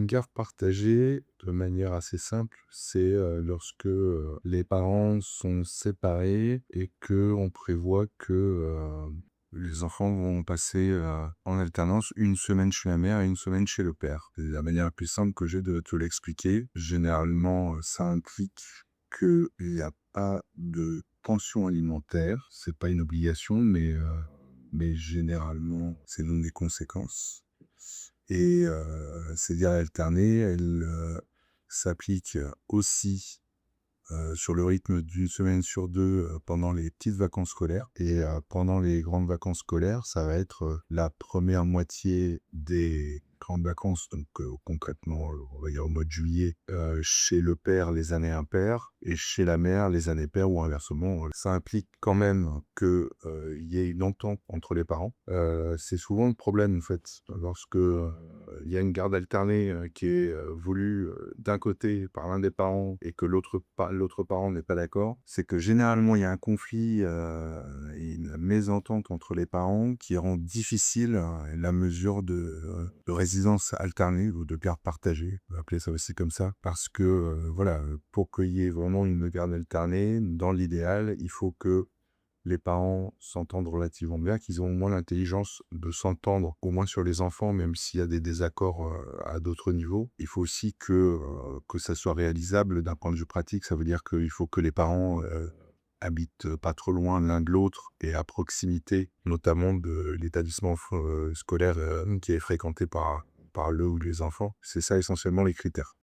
Une garde partagée, de manière assez simple, c'est, lorsque, les parents sont séparés et qu'on prévoit que, les enfants vont passer, en alternance une semaine chez la mère et une semaine chez le père. La manière la plus simple que j'ai de te l'expliquer, généralement, ça implique qu'il y a pas de pension alimentaire. C'est pas une obligation, mais généralement, c'est l'une des conséquences. Et ces gardes alternés, elles, s'appliquent aussi, sur le rythme d'une semaine sur 2 pendant les petites vacances scolaires et pendant les grandes vacances scolaires, ça va être, la première moitié des grandes vacances, donc concrètement, on va dire au mois de juillet, chez le père les années impaires et chez la mère les années paires ou inversement. Ça implique quand même que, il y ait une entente entre les parents. C'est souvent le problème, en fait, lorsque, il y a une garde alternée, qui est, voulue, d'un côté par l'un des parents et que l'autre parent n'est pas d'accord, c'est que généralement il y a un conflit, et une mésentente entre les parents qui rend difficile, la mesure de résidence alternée ou de garde partagée, on peut appeler ça aussi comme ça. Parce que, voilà, pour qu'il y ait vraiment une garde alternée, dans l'idéal, il faut que les parents s'entendent relativement bien, qu'ils ont au moins l'intelligence de s'entendre, au moins sur les enfants, même s'il y a des désaccords, à d'autres niveaux. Il faut aussi que ça soit réalisable d'un point de vue pratique. Ça veut dire qu'il faut que les parents, habitent, pas trop loin l'un de l'autre et à proximité, notamment de l'établissement scolaire, qui est fréquenté par le ou les enfants. C'est ça essentiellement les critères.